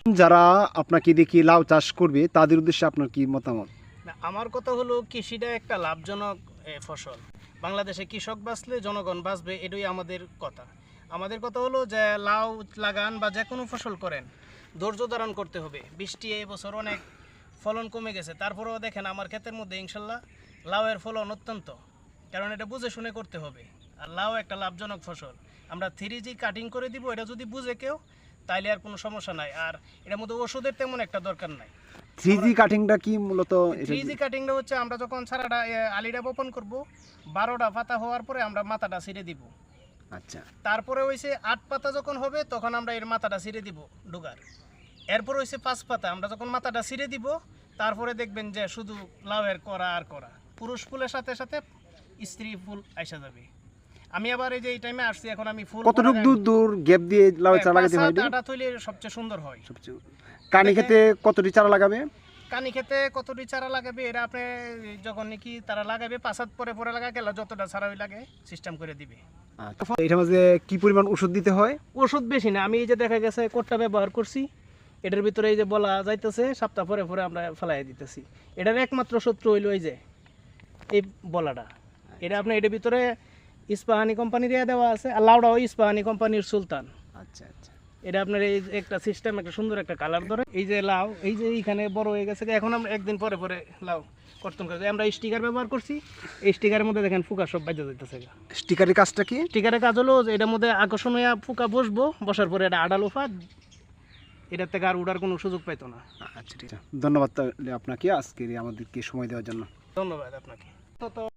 যারা আপনাকে দেখি লাউ চাষ করবে তাদের উদ্দেশ্যে আপনার কি মতামত? না, আমার কথা হলো কৃষিটা একটা লাভজনক ফসল। বাংলাদেশে কৃষক বাঁচলে জনগণ বাঁচবে, এটাই আমাদের কথা। আমাদের কথা হলো যে লাউ লাগান বা যে কোনো ফসল করেন, ধৈর্য ধারণ করতে হবে। বৃষ্টি এই বছর অনেক ফলন কমে গেছে, তারপরেও দেখেন আমার ক্ষেতের মধ্যে ইনশাল্লাহ লাউয়ের ফলন অত্যন্ত, কারণ এটা বুঝে শুনে করতে হবে। আর লাউ একটা লাভজনক ফসল। আমরা 3G কাটিং করে দিব, এটা যদি বুঝে কেউ তাইলে আর কোনো সমস্যা নাই। আর এটার মধ্যে ওষুধের তেমন একটা দরকার নাই। 3G কাটিংটা কি মূলত? 3G কাটিংটা হচ্ছে আমরা যখন সারাটা আলিটা বপন করব, 12টা পাতা হওয়ার পরে আমরা মাথাটা ছিঁড়ে দিব। আচ্ছা, তারপরে হইছে 8 পাতা যখন হবে তখন আমরা এর মাথাটা ছিঁড়ে দিব ডুগার। এরপর হইছে 5 পাতা, আমরা যখন মাথাটা ছিঁড়ে দিব তারপরে দেখবেন যে শুধু লাউয়ের করা আর করা। পুরুষ ফুলের সাথে সাথে স্ত্রী ফুল আইসা যাবে। আমি আবার এই যে এই টাইমে আসছি, এখন আমি ফুল কতটুক দূর দূর গ্যাপ দিয়ে লাউ চারা লাগাতে হয়? চারাটা থইলে সবচেয়ে সুন্দর হয়। সবচেয়ে কানি খেতে কতটি চারা লাগাবে? কানি খেতে কতটি চারা লাগাবে এটা আপনি যখন নাকি তারা লাগাবে 5 হাত পরে পরে লাগা গেল, যতটা চারা ওই লাগে সিস্টেম করে দিবে। আচ্ছা, এটার মাঝে কি পরিমাণ ওষুধ দিতে হয়? ওষুধ বেশি না, আমি এই যে দেখা গেছে কোটটা ব্যবহার করছি, এটার ভিতরে এই যে বলা যাইতেছে সপ্তাহ পরে পরে আমরা ফেলাই দিতেছি। এটার একমাত্র শত্রু হইল এই যে এই বলাটা। এটা আপনার এটার ভিতরে ইস্পাহানি কোম্পানির দেওয়া আছে, আর লাউডাও ইস্পাহানি কোম্পানির সুলতান। আচ্ছা আচ্ছা, এটা আপনার এই একটা সিস্টেম, একটা সুন্দর একটা কালার ধরে। এই যে লাউ এই যে এইখানে বড় হয়ে গেছে, এখন আমরা একদিন পরে পরে লাউ কর্তন করছি। আমরা স্টিকার ব্যবহার করছি, এই স্টিকারের মধ্যে দেখেন ফুকা সব বাজে যাইতেছে। স্টিকারের কাজটা কি? স্টিকারের কাজ হলো যে এটার মধ্যে আকর্ষণীয় ফুকা বসবো, বসার পরে এটা আড়ালো ফাঁদ, এটার থেকে আর উঠার কোনো সুযোগ পাইতো না। আচ্ছা ঠিক আছে, ধন্যবাদ তাহলে আপনাকে আজকে আমাদেরকে সময় দেওয়ার জন্য। ধন্যবাদ আপনাকে। তো